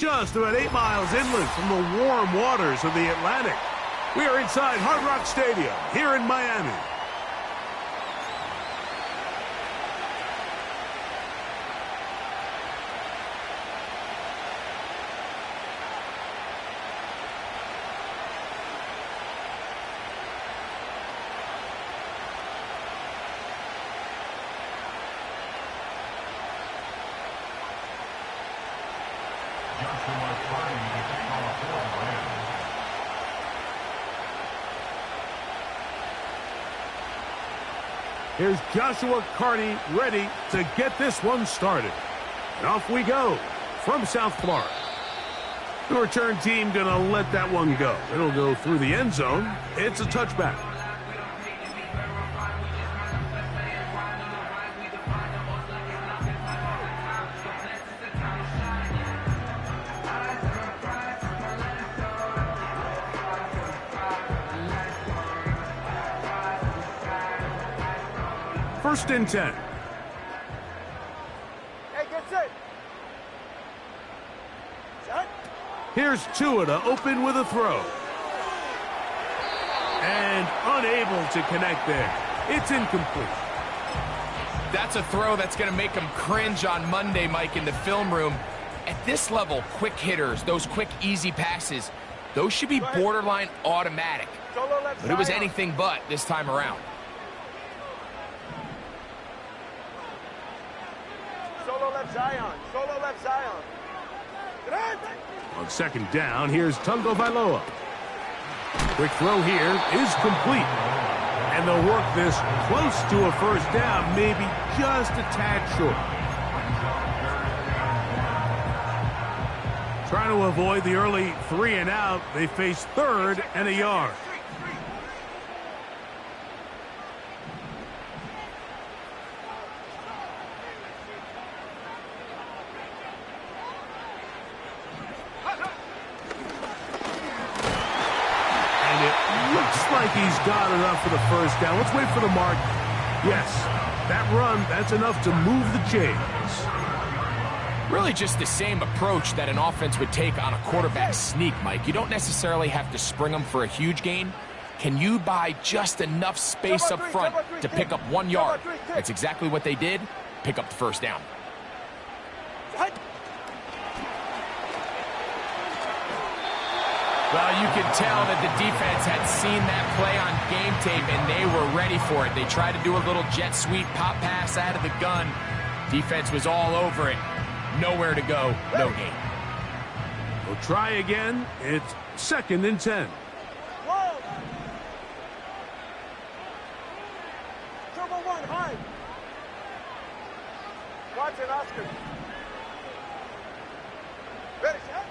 just about 8 miles inland from the warm waters of the Atlantic. We are inside Hard Rock Stadium here in Miami. Here's Joshua Carney ready to get this one started. And off we go from South Florida. The return team going to let that one go. It'll go through the end zone. It's a touchback. First and 10. Hey, get set. Set. Here's Tua to open with a throw. And unable to connect there. It's incomplete. That's a throw that's going to make him cringe on Monday, Mike, in the film room. At this level, quick hitters, those quick, easy passes, those should be borderline automatic. But it was anything but this time around. Zion. Solo left Zion. On second down, here's Tungo Vailoa. Quick throw here is complete. And they'll work this close to a first down, maybe just a tad short. Trying to avoid the early 3 and out, they face 3rd and a yard. He's got enough for the first down. Let's wait for the mark. Yes, that run, that's enough to move the chains. Really just the same approach that an offense would take on a quarterback sneak, Mike. You don't necessarily have to spring them for a huge gain. Can you buy just enough space up front to pick up 1 yard? That's exactly what they did. Pick up the first down. Well, you could tell that the defense had seen that play on game tape, and they were ready for it. They tried to do a little jet sweep pop pass out of the gun. Defense was all over it. Nowhere to go, no gain. We'll try again. It's 2nd and 10. Turbo 1, high. Watson, Oscar. Ready, set.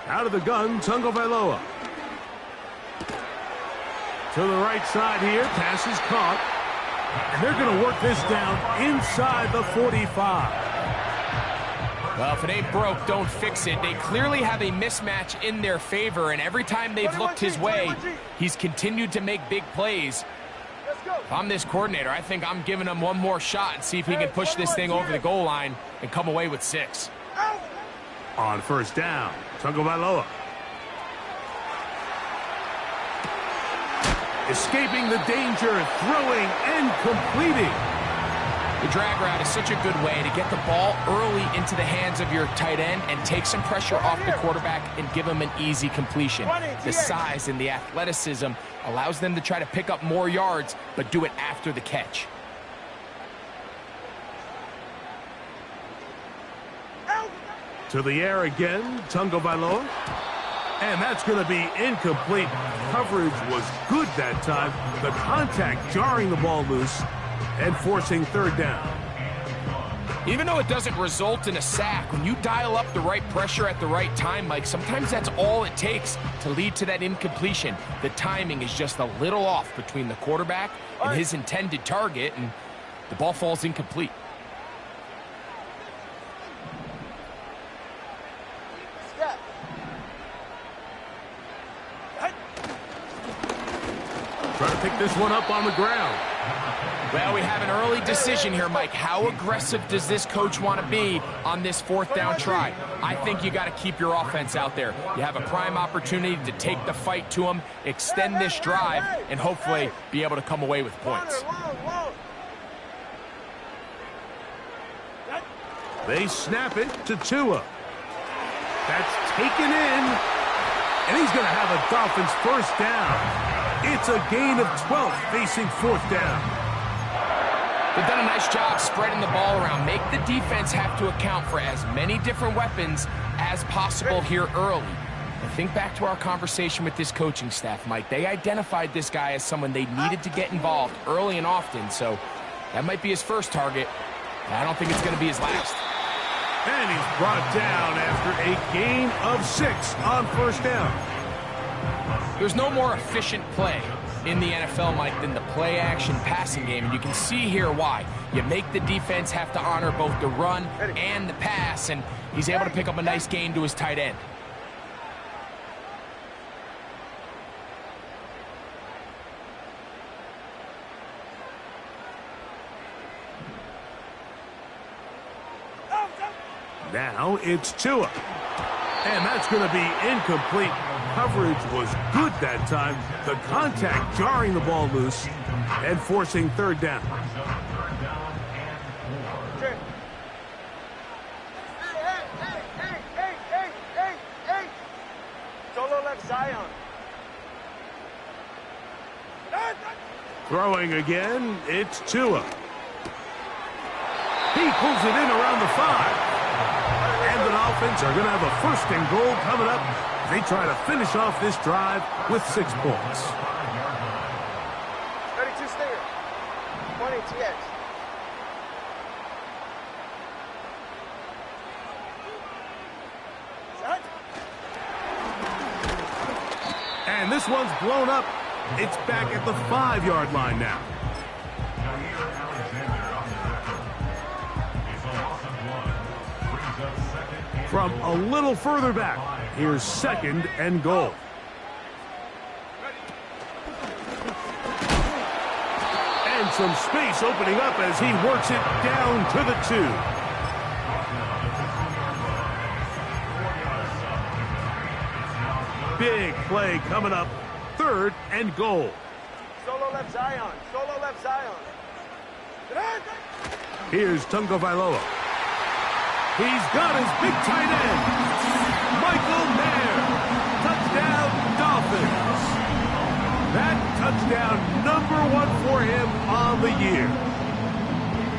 Out of the gun, Tungo Vailoa. To the right side here, pass is caught. And they're going to work this down inside the 45. Well, if it ain't broke, don't fix it. They clearly have a mismatch in their favor, and every time they've looked his way, he's continued to make big plays. If I'm this coordinator, I think I'm giving him one more shot and see if he can push this thing over the goal line and come away with 6. On first down, Tungo Vailoa. Escaping the danger, throwing and completing. The drag route is such a good way to get the ball early into the hands of your tight end and take some pressure off the quarterback and give him an easy completion. The size and the athleticism allows them to try to pick up more yards, but do it after the catch. To the air again, Tungo Vailoa. And that's going to be incomplete. Coverage was good that time. The contact jarring the ball loose and forcing 3rd down. Even though it doesn't result in a sack, when you dial up the right pressure at the right time, Mike, sometimes that's all it takes to lead to that incompletion. The timing is just a little off between the quarterback and his intended target, and the ball falls incomplete. Trying to pick this one up on the ground. Well, we have an early decision here, Mike. How aggressive does this coach want to be on this fourth down try? I think you got to keep your offense out there. You have a prime opportunity to take the fight to them, extend this drive, and hopefully be able to come away with points. They snap it to Tua. That's taken in, and he's going to have a Dolphins first down. It's a gain of 12 facing fourth down. They've done a nice job spreading the ball around. Make the defense have to account for as many different weapons as possible here early. And think back to our conversation with this coaching staff, Mike. They identified this guy as someone they needed to get involved early and often, so that might be his first target. I don't think it's going to be his last. And he's brought down after a gain of 6 on first down. There's no more efficient play in the NFL, Mike, than the play-action passing game, and you can see here why. You make the defense have to honor both the run and the pass, and he's able to pick up a nice gain to his tight end. Now it's Tua. And that's going to be incomplete. Coverage was good that time. The contact jarring the ball loose and forcing third down. Solo left Zion. Throwing again, it's Tua. He pulls it in around the 5. And the Dolphins are going to have a first and goal coming up. They try to finish off this drive with 6 points. 32 Stinger. 20 TX. And this one's blown up. It's back at the 5-yard line now. From a little further back, here's second and goal. And some space opening up as he works it down to the 2. Big play coming up, third and goal. Solo left Zion. Solo left Zion. Here's Tunga Vailoa. He's got his big tight end, Michael Mayer. Touchdown, Dolphins. That touchdown #1 for him on the year.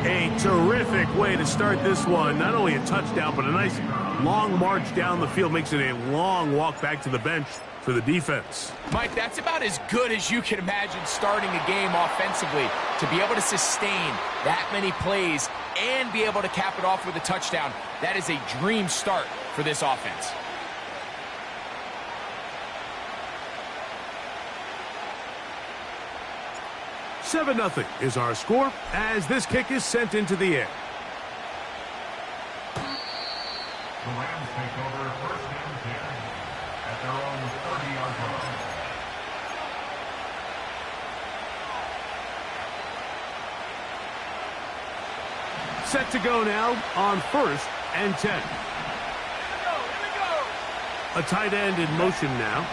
A terrific way to start this one. Not only a touchdown, but a nice long march down the field. Makes it a long walk back to the bench for the defense. Mike, that's about as good as you can imagine starting a game offensively. To be able to sustain that many plays and be able to cap it off with a touchdown, that is a dream start for this offense. $7-0 is our score as this kick is sent into the air. The Rams take over first and 10 at their own 30-yard line. Set to go now on first and 10. Here we go. A tight end in motion now.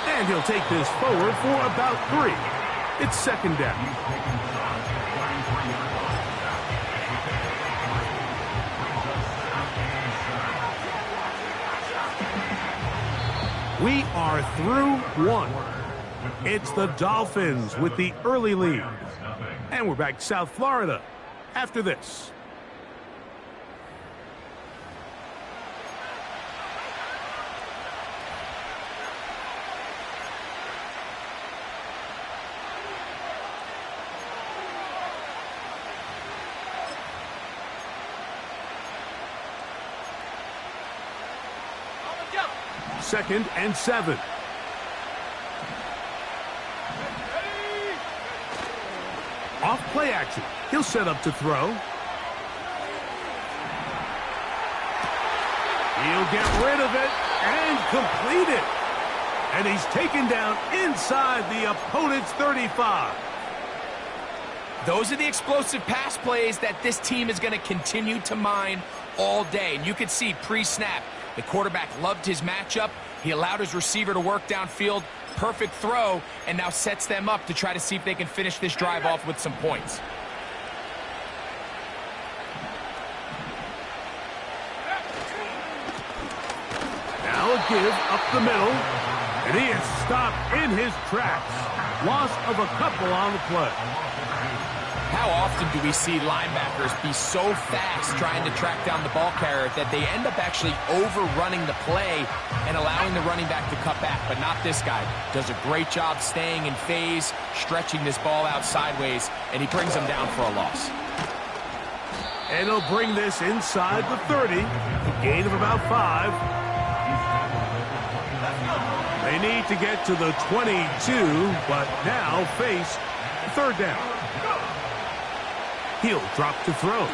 And he'll take this forward for about 3. It's second down. We are through 1. It's the Dolphins with the early lead. And we're back to South Florida after this. Second and 7. Off play action. He'll set up to throw. He'll get rid of it and complete it. And he's taken down inside the opponent's 35. Those are the explosive pass plays that this team is going to continue to mine all day. And you can see pre-snap, the quarterback loved his matchup. He allowed his receiver to work downfield. Perfect throw, and now sets them up to try to see if they can finish this drive off with some points. Now a give up the middle, and he is stopped in his tracks. Loss of a couple on the play. How often do we see linebackers be so fast trying to track down the ball carrier that they end up actually overrunning the play and allowing the running back to cut back? But not this guy. Does a great job staying in phase, stretching this ball out sideways, and he brings them down for a loss. And he'll bring this inside the 30, a gain of about 5. They need to get to the 22, but now face third down. He'll drop to throw.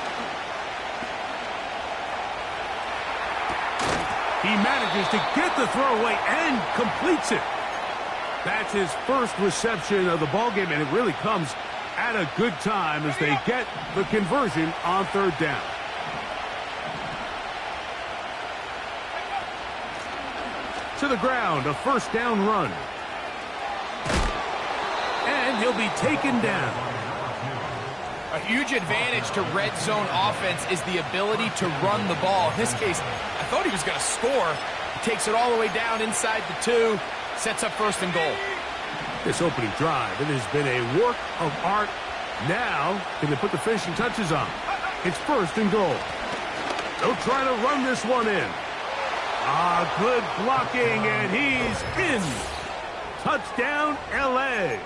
He manages to get the throw away and completes it. That's his first reception of the ballgame, and it really comes at a good time as they get the conversion on third down. To the ground, a first down run. And he'll be taken down. A huge advantage to red zone offense is the ability to run the ball. In this case, I thought he was going to score. He takes it all the way down inside the 2, sets up first and goal. This opening drive, it has been a work of art. Now, can they put the finishing touches on? It's first and goal. They'll try to run this one in. Good blocking, and he's in. Touchdown, L.A.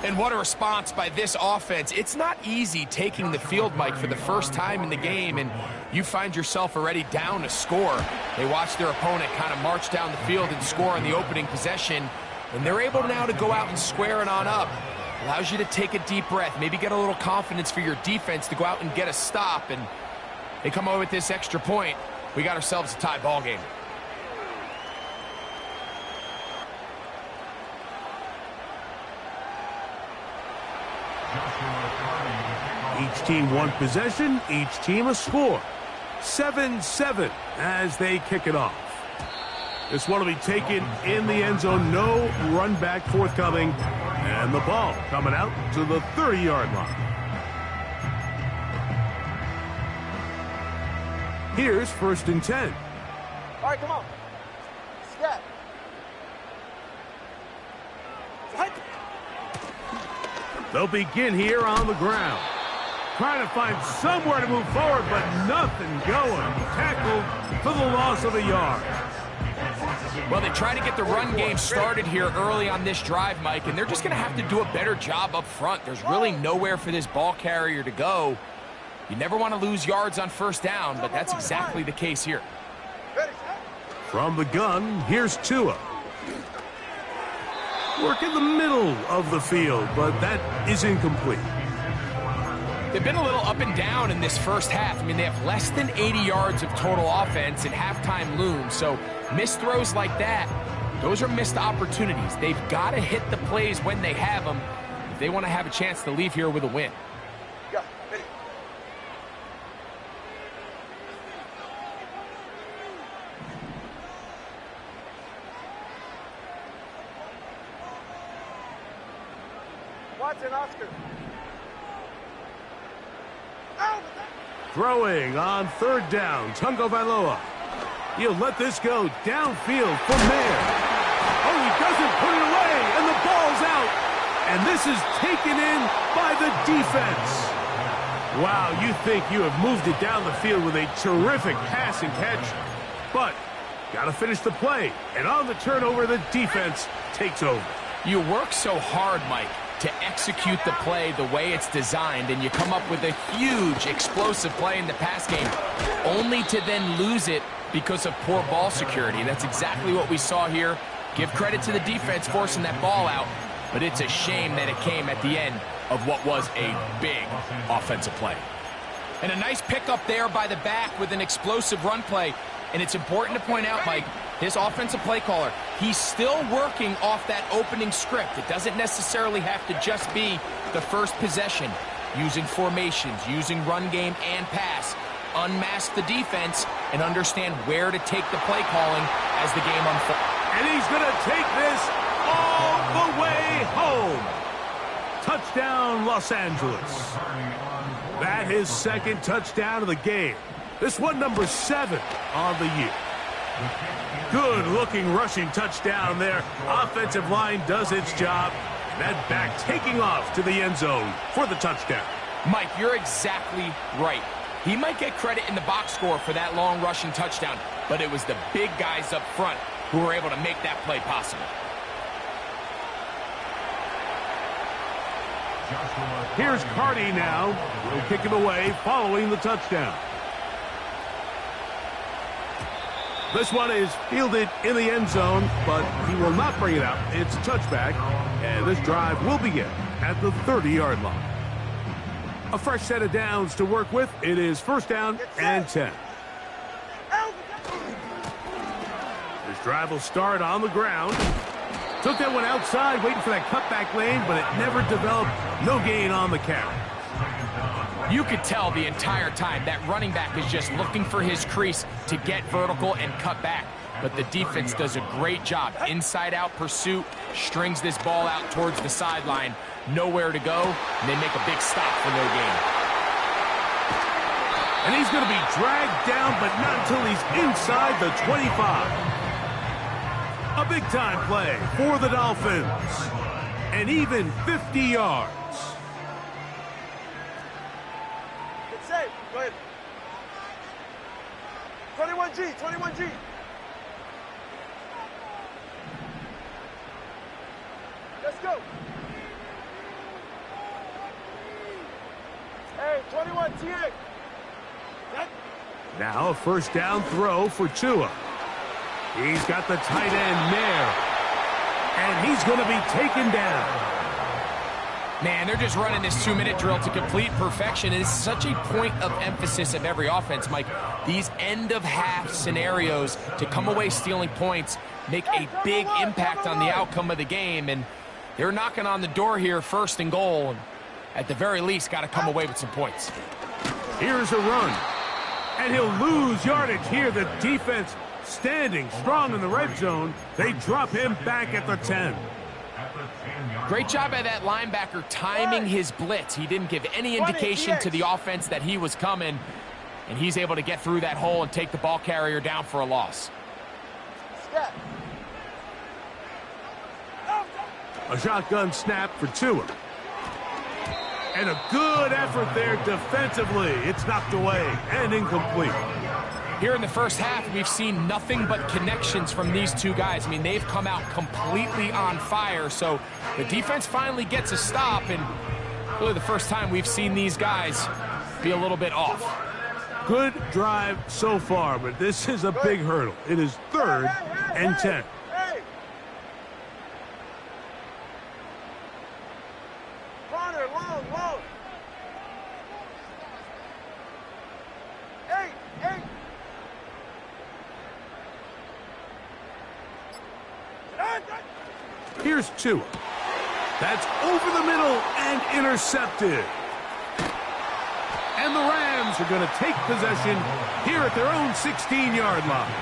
And what a response by this offense. It's not easy taking the field, Mike, for the first time in the game, and you find yourself already down a score. They watch their opponent kind of march down the field and score on the opening possession, and they're able now to go out and square it on up. Allows you to take a deep breath, maybe get a little confidence for your defense to go out and get a stop, and they come away with this extra point. We got ourselves a tie ball game. Each team one possession, each team a score. 7-7 as they kick it off. This one will be taken in the end zone. No run back forthcoming. And the ball coming out to the 30-yard line. Here's first and 10. All right, come on. Step. They'll begin here on the ground. Trying to find somewhere to move forward, but nothing going. Tackled for the loss of a yard. Well, they try to get the run game started here early on this drive, Mike, and they're just going to have to do a better job up front. There's really nowhere for this ball carrier to go. You never want to lose yards on first down, but that's exactly the case here. From the gun, here's Tua. Work in the middle of the field, but that is incomplete. They've been a little up and down in this first half. I mean, they have less than 80 yards of total offense and halftime looms. So missed throws like that, those are missed opportunities. They've got to hit the plays when they have them if they want to have a chance to leave here with a win. Watson, Oscar. Throwing on third down, Tungo Vailoa. He'll let this go downfield for Mayer. Oh, he doesn't put it away, and the ball's out. And this is taken in by the defense. Wow, you think you have moved it down the field with a terrific pass and catch. But got to finish the play. And on the turnover, the defense takes over. You work so hard, Mike, to execute the play the way it's designed, and you come up with a huge explosive play in the pass game, only to then lose it because of poor ball security. That's exactly what we saw here. Give credit to the defense forcing that ball out, but it's a shame that it came at the end of what was a big offensive play. And a nice pickup there by the back with an explosive run play. And it's important to point out, Mike, this offensive play caller, he's still working off that opening script. It doesn't necessarily have to just be the first possession. Using formations, using run game and pass. Unmask the defense and understand where to take the play calling as the game unfolds. And he's going to take this all the way home. Touchdown, Los Angeles. That his second touchdown of the game. This one number 7 on the year. Good-looking rushing touchdown there. Offensive line does its job. That back taking off to the end zone for the touchdown. Mike, you're exactly right. He might get credit in the box score for that long rushing touchdown, but it was the big guys up front who were able to make that play possible. Here's Carty now. He'll kick it away following the touchdown. This one is fielded in the end zone, but he will not bring it out. It's a touchback, and this drive will begin at the 30-yard line. A fresh set of downs to work with. It is first down and 10. This drive will start on the ground. Took that one outside, waiting for that cutback lane, but it never developed. No gain on the carry. You could tell the entire time that running back is just looking for his crease to get vertical and cut back. But the defense does a great job. Inside-out pursuit, strings this ball out towards the sideline. Nowhere to go, and they make a big stop for no gain. And he's going to be dragged down, but not until he's inside the 25. A big-time play for the Dolphins. And even 50 yards. It's safe. Go ahead. 21G, 21G. Let's go. Hey, 21 TA. Now a first down throw for Tua. He's got the tight end there. And he's going to be taken down. Man, they're just running this 2-minute drill to complete perfection. It is such a point of emphasis of every offense, Mike. These end-of-half scenarios to come away stealing points make a big impact on the outcome of the game. And they're knocking on the door here, first and goal. And at the very least, got to come away with some points. Here's a run. And he'll lose yardage here. The defense standing strong in the red zone. They drop him back at the 10. Great job by that linebacker timing his blitz. He didn't give any indication to the offense that he was coming, and he's able to get through that hole and take the ball carrier down for a loss. A shotgun snap for Tua. And a good effort there defensively. It's knocked away and incomplete. Here in the first half, we've seen nothing but connections from these two guys. I mean, they've come out completely on fire, so the defense finally gets a stop, and really the first time we've seen these guys be a little bit off. Good drive so far, but this is a big hurdle. It is third and 10. Corner, long. 8. Here's Tua. That's over the middle and intercepted. And the Rams are going to take possession here at their own 16-yard line.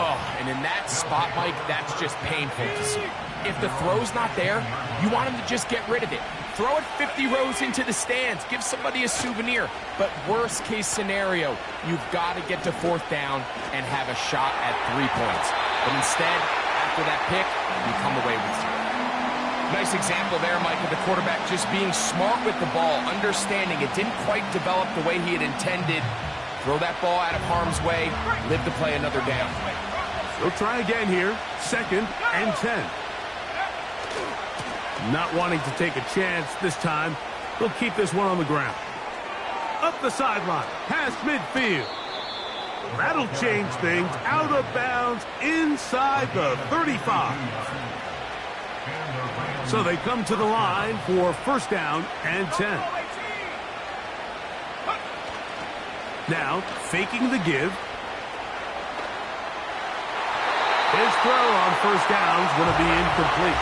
Oh, and in that spot, Mike, that's just painful to see. If the throw's not there, you want him to just get rid of it. Throw it 50 rows into the stands. Give somebody a souvenir. But worst case scenario, you've got to get to fourth down and have a shot at 3 points. But instead, after that pick, you come away with 0. Nice example there, Mike, of the quarterback just being smart with the ball, understanding it didn't quite develop the way he had intended. Throw that ball out of harm's way, live to play another down. They'll try again here, second and 10. Not wanting to take a chance this time, they'll keep this one on the ground. Up the sideline, past midfield. That'll change things. Out of bounds inside the 35. So they come to the line for first down and 10. Now, faking the give. His throw on first down is going to be incomplete.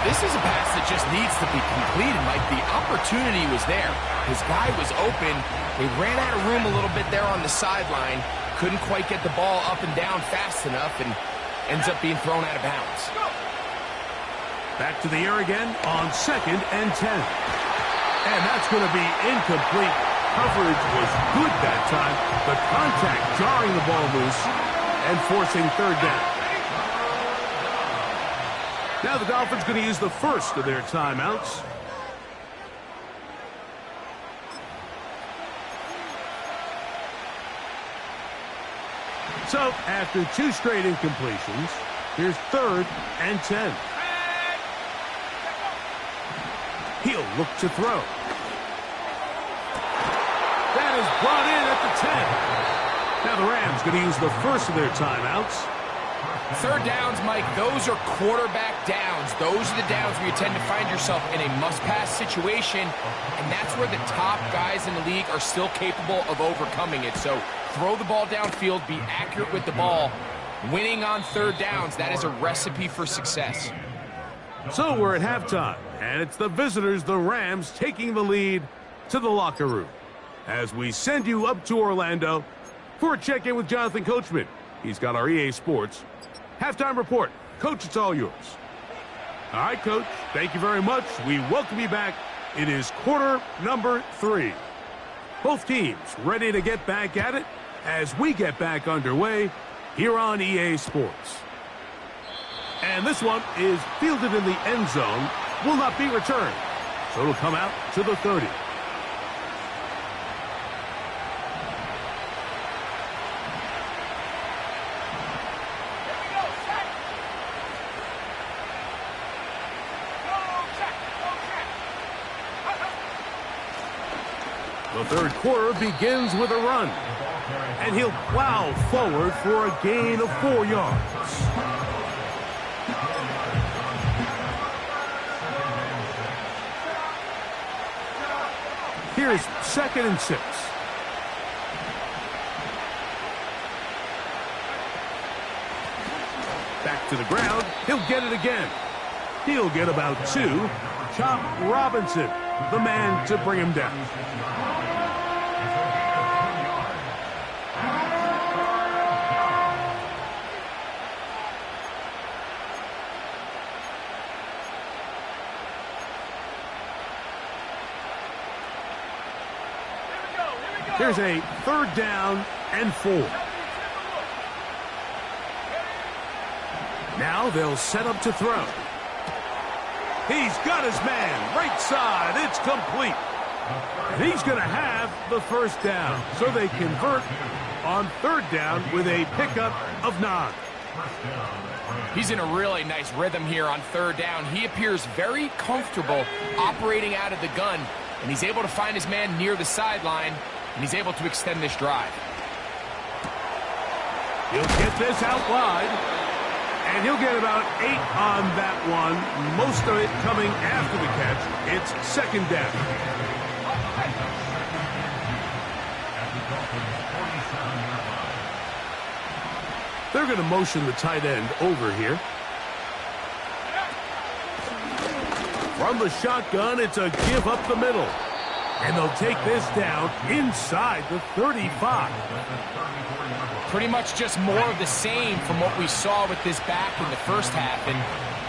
This is a pass that just needs to be completed, Mike. The opportunity was there. His guy was open. They ran out of room a little bit there on the sideline. Couldn't quite get the ball up and down fast enough and ends up being thrown out of bounds. Back to the air again on 2nd and 10. And that's going to be incomplete. Coverage was good that time. The contact jarring the ball loose and forcing third down. Now the Dolphins going to use the first of their timeouts. So after 2 straight incompletions, here's 3rd and 10. He'll look to throw. That is brought in at the 10. Now the Rams going to use the first of their timeouts. Third downs, Mike, those are quarterback downs. Those are the downs where you tend to find yourself in a must-pass situation, and that's where the top guys in the league are still capable of overcoming it. So throw the ball downfield, be accurate with the ball. Winning on third downs, that is a recipe for success. So we're at halftime, and it's the visitors, the Rams, taking the lead to the locker room. As we send you up to Orlando for a check-in with Jonathan Coachman. He's got our EA Sports halftime report. Coach, it's all yours. All right, Coach, thank you very much. We welcome you back. It is quarter number 3. Both teams ready to get back at it as we get back underway here on EA Sports. And this one is fielded in the end zone, will not be returned. So it'll come out to the 30. The third quarter begins with a run, and he'll plow forward for a gain of 4 yards. Here's 2nd and 6. Back to the ground. He'll get it again. He'll get about 2. Chop Robinson, the man to bring him down. Here's a 3rd down and 4. Now they'll set up to throw. He's got his man right side. It's complete. And he's going to have the first down. So they convert on 3rd down with a pickup of 9. He's in a really nice rhythm here on 3rd down. He appears very comfortable operating out of the gun, and he's able to find his man near the sideline, and he's able to extend this drive. He'll get this out wide, and he'll get about 8 on that one, most of it coming after the catch. It's 2nd down. They're going to motion the tight end over here. From the shotgun, it's a give up the middle. And they'll take this down inside the 35. Pretty much just more of the same from what we saw with this back in the first half. And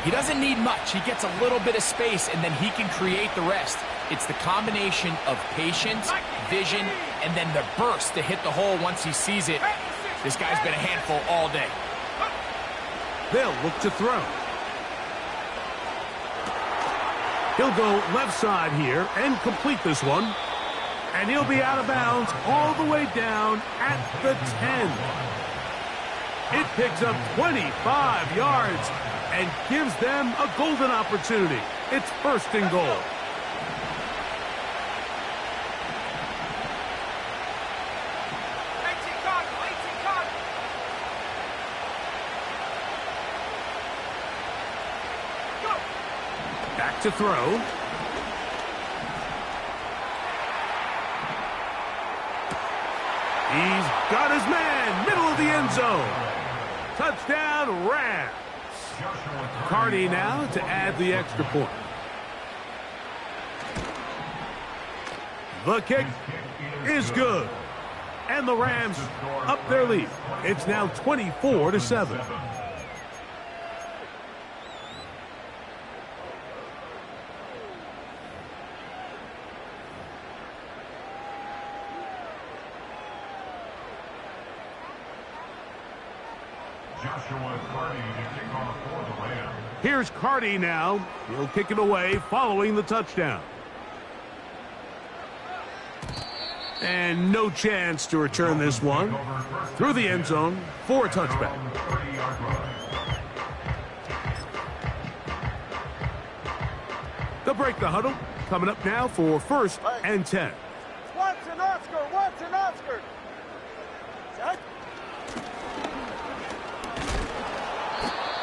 he doesn't need much. He gets a little bit of space, and then he can create the rest. It's the combination of patience, vision, and then the burst to hit the hole once he sees it. This guy's been a handful all day. They'll look to throw. He'll go left side here and complete this one. And he'll be out of bounds all the way down at the 10. It picks up 25 yards and gives them a golden opportunity. It's 1st and goal. Back to throw. He's got his man, middle of the end zone. Touchdown, Rams. Cardi now to add the extra point. The kick is good. And the Rams up their lead. It's now 24-7. Here's Cardi now. He'll kick it away following the touchdown. And no chance to return this one through the end zone for a touchback. They'll break the huddle. Coming up now for 1st and 10. Watson, Oscar, Watson, Oscar. Set.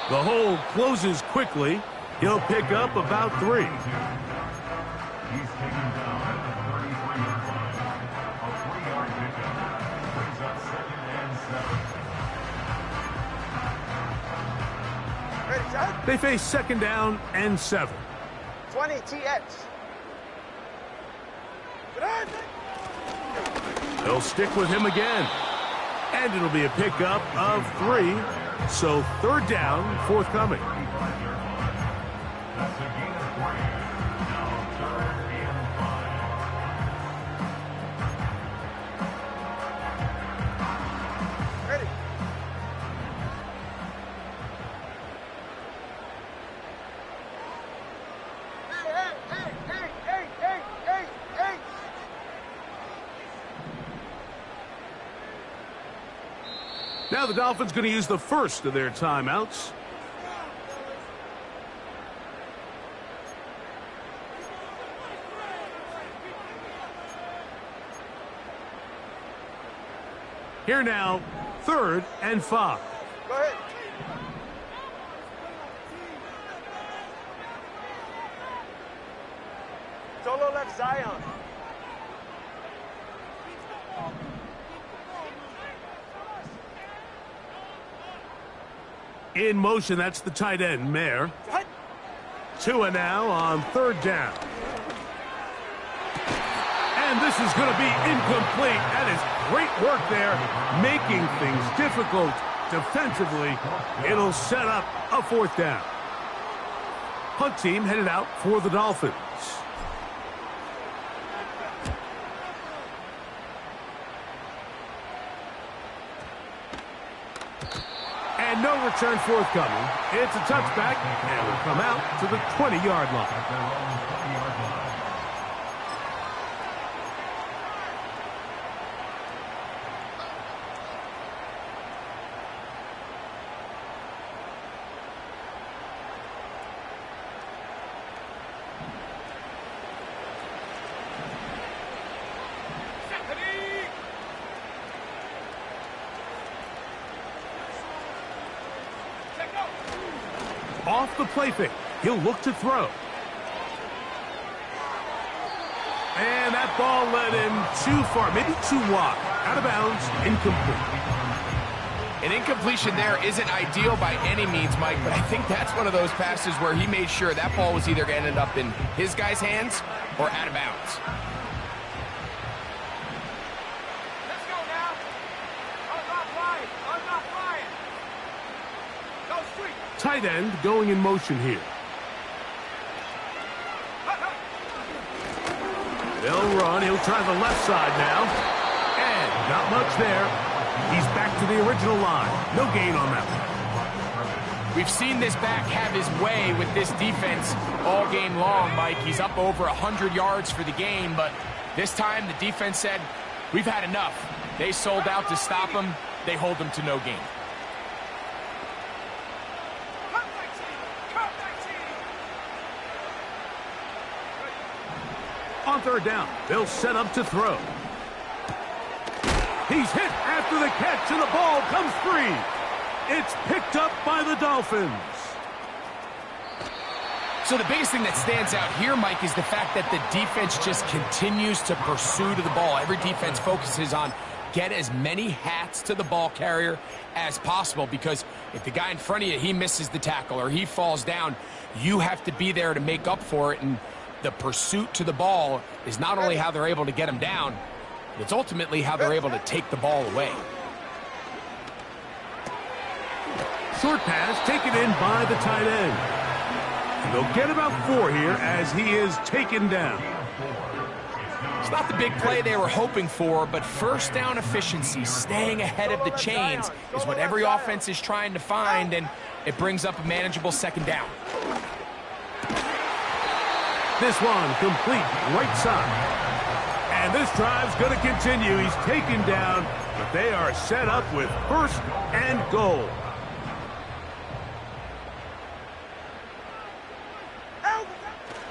The hole closes quickly. He'll pick up about 3. He's taken down at the 33-yard line. A 3-yard pickup brings up 2nd and 7. Ready, set. They face 2nd down and 7. 20 TX. Good. They'll stick with him again. And it'll be a pickup of 3. So 3rd down forthcoming. That's a gain of 3. Now 3rd and 5. Ready. Hey. Now the Dolphins going to use the first of their timeouts. Here now, 3rd and 5. Go ahead. Solo left Zion. In motion, that's the tight end, Mayer. Tua now on 3rd down. And this is going to be incomplete. That is great work there, making things difficult defensively. It'll set up a 4th down. Punt team headed out for the Dolphins. And no return forthcoming. It's a touchback, and will come out to the 20-yard line. At their own 20-yard line. Off the play fake. He'll look to throw. And that ball led him too far, maybe too wide. Out of bounds, incomplete. An incompletion there isn't ideal by any means, Mike, but I think that's one of those passes where he made sure that ball was either going to end up in his guy's hands or out of bounds. Let's go now. I'm not flying. Go street. Tight end going in motion here. They'll run. He'll try the left side now. And not much there. He's back to the original line. No gain on that one. We've seen this back have his way with this defense all game long, Mike. He's up over 100 yards for the game, but this time the defense said, we've had enough. They sold out to stop him. They hold him to no gain. On 3rd down, they'll set up to throw. He's hit after the catch, and the ball comes free. It's picked up by the Dolphins. So the biggest thing that stands out here, Mike, is the fact that the defense just continues to pursue to the ball. Every defense focuses on get as many hats to the ball carrier as possible, because if the guy in front of you, he misses the tackle or he falls down, you have to be there to make up for it. And the pursuit to the ball is not only how they're able to get him down, but it's ultimately how they're able to take the ball away. Short pass taken in by the tight end. And they'll get about 4 here as he is taken down. It's not the big play they were hoping for, but first down efficiency, staying ahead of the chains, is what every offense is trying to find, and it brings up a manageable second down. This one complete right side. And this drive's going to continue. He's taken down, but they are set up with first and goal.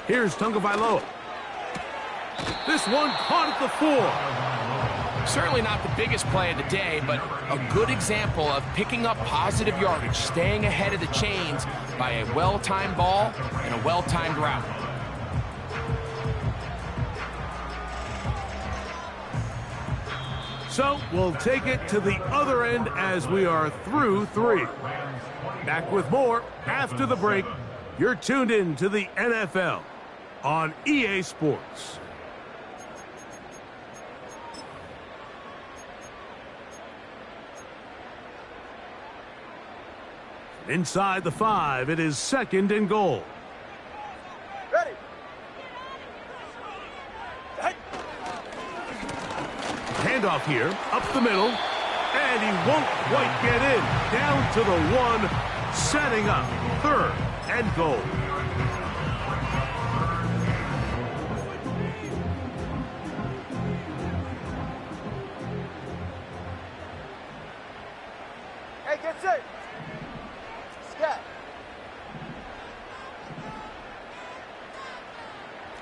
Here's Tagovailoa. This one caught at the 4. Certainly not the biggest play of the day, but a good example of picking up positive yardage, staying ahead of the chains by a well-timed ball and a well-timed route. So we'll take it to the other end as we are through 3. Back with more after the break. You're tuned in to the NFL on EA Sports. Inside the 5, it is second and goal. Ready. Handoff here, up the middle, and he won't quite get in. Down to the 1, setting up third and goal. Hey, get set. Scat.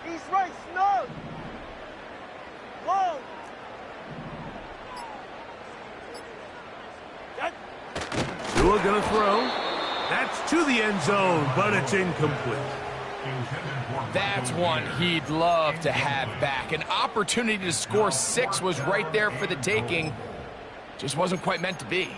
He's right, snug. Long. Tua gonna throw. That's to the end zone, but it's incomplete. That's one he'd love to have back. An opportunity to score 6 was right there for the taking. Just wasn't quite meant to be.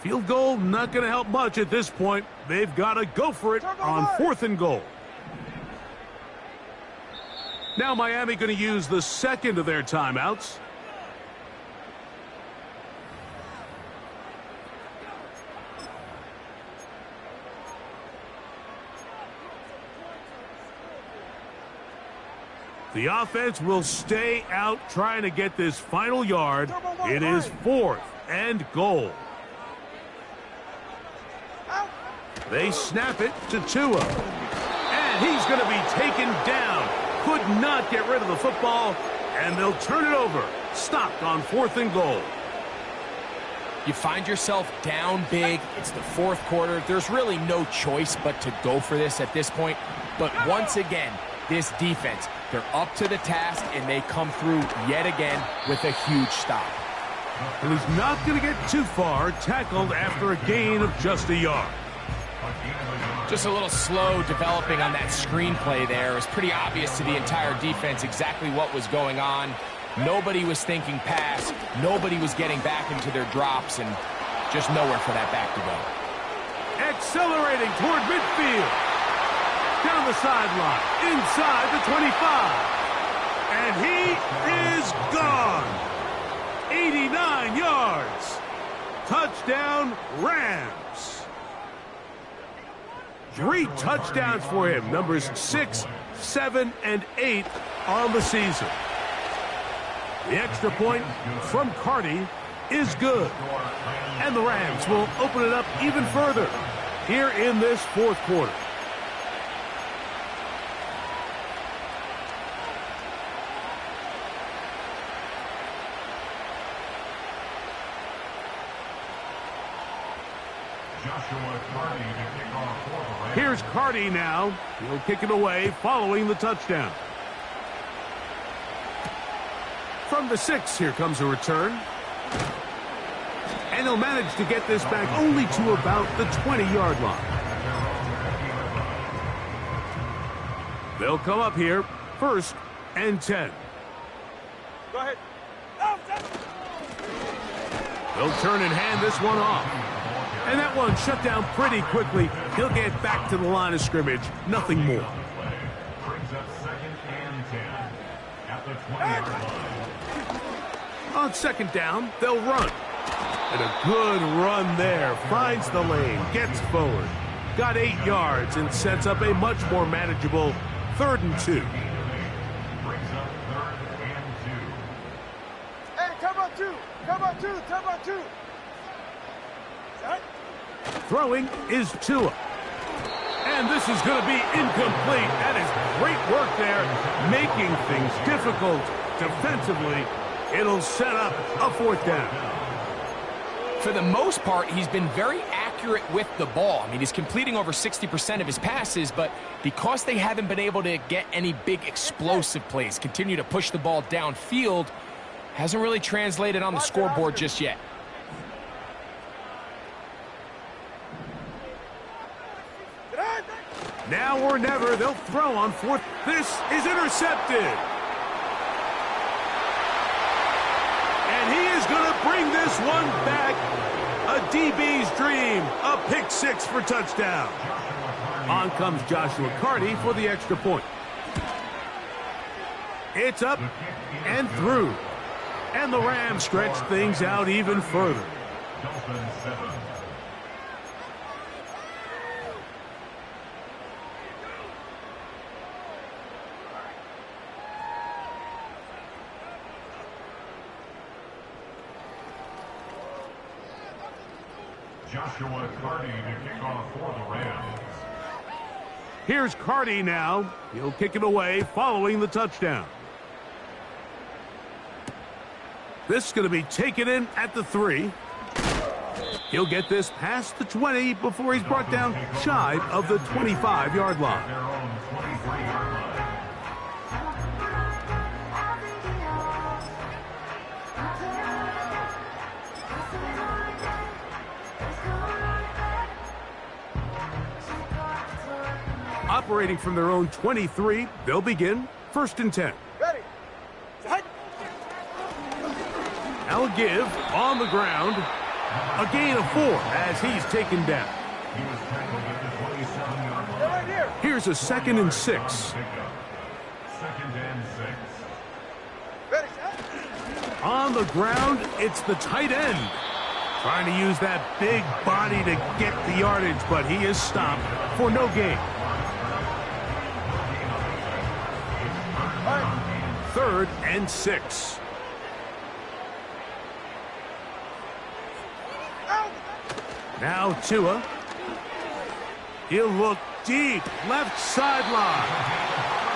Field goal not going to help much at this point. They've got to go for it on 4th and goal. Now Miami going to use the second of their timeouts. The offense will stay out trying to get this final yard. It is 4th and goal. They snap it to Tua. And he's going to be taken down. Could not get rid of the football. And they'll turn it over. Stopped on 4th and goal. You find yourself down big. It's the 4th quarter. There's really no choice but to go for this at this point. But once again, this defense, they're up to the task, and they come through yet again with a huge stop. And he's not going to get too far, tackled after a gain of just a yard. Just a little slow developing on that screenplay there. It was pretty obvious to the entire defense exactly what was going on. Nobody was thinking pass. Nobody was getting back into their drops, and just nowhere for that back to go. Accelerating toward midfield. Down the sideline, inside the 25. And he is gone. 89 yards. Touchdown, Rams. 3 touchdowns for him. Numbers 6, 7, and 8 on the season. The extra point from Carty is good. And the Rams will open it up even further here in this 4th quarter. Here's Carty now. He'll kick it away following the touchdown. From the 6, here comes a return. And he'll manage to get this back only to about the 20-yard line. They'll come up here, 1st and 10. Go ahead. They'll turn and hand this one off. And that one shut down pretty quickly. He'll get back to the line of scrimmage, nothing more. Brings up 2nd and 10 at the 20-yard line. On 2nd down, they'll run. And a good run there. Finds the lane, gets forward. Got 8 yards and sets up a much more manageable 3rd and 2. Brings up 3rd and 2. Hey, come on 2. Come on 2. Come on 2. Throwing is Tua. And this is going to be incomplete. That is great work there, making things difficult defensively. It'll set up a 4th down. For the most part, he's been very accurate with the ball. I mean, he's completing over 60% of his passes, but because they haven't been able to get any big explosive plays, continue to push the ball downfield, hasn't really translated on the scoreboard just yet. Now or never, they'll throw on 4th. This is intercepted. And he is going to bring this one back. A DB's dream. A pick 6 for touchdown. On comes Joshua Carty for the extra point. It's up and through. And the Rams stretch things out even further. Joshua Carty to kick off for the Rams. Here's Carty now. He'll kick it away following the touchdown. This is going to be taken in at the 3. He'll get this past the 20 before he's brought down shy of the 25-yard line. Their own 23-yard line. Operating from their own 23, they'll begin 1st and 10. Ready. Set. Al Give on the ground. A gain of 4 as he's taken down. He was tackled at the 27-yard line. They're right here. Here's a 2nd and 6. 2nd and 6. Ready. Set. On the ground, it's the tight end. Trying to use that big body to get the yardage, but he is stopped for no gain. 3rd and 6. Now Tua. He'll look deep, left sideline.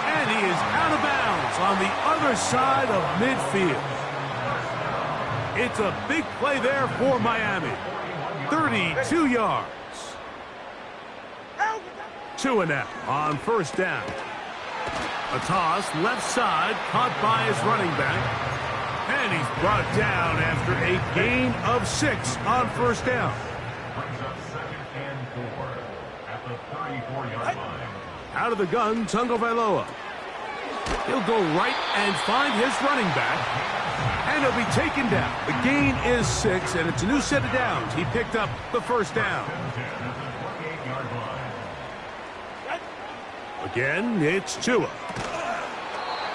And he is out of bounds on the other side of midfield. It's a big play there for Miami. 32 yards. Tua now on 1st down. A toss, left side, caught by his running back. And he's brought down after a gain of 6 on 1st down. Brings up 2nd and 4 at the 34-yard line. Out of the gun, Tungo Vailoa. He'll go right and find his running back. And he'll be taken down. The gain is 6, and it's a new set of downs. He picked up the 1st down. Again, it's Tua.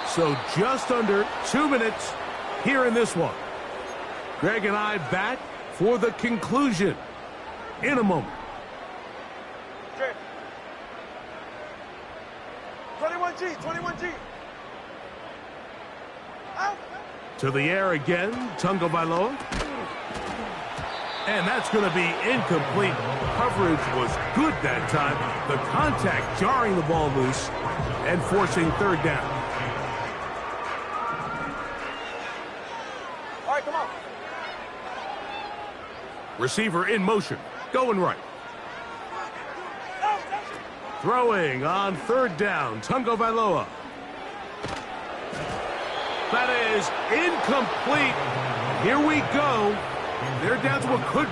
So just under 2 minutes here in this one. Greg and I back for the conclusion in a moment. Okay. 21G. 21G. Out. To the air again, Tungo Vailoa. And that's going to be incomplete. Coverage was good that time. The contact jarring the ball loose and forcing 3rd down. All right, come on. Receiver in motion, going right. Throwing on 3rd down, Tungo Vailoa. That is incomplete. Here we go. They're down to a good...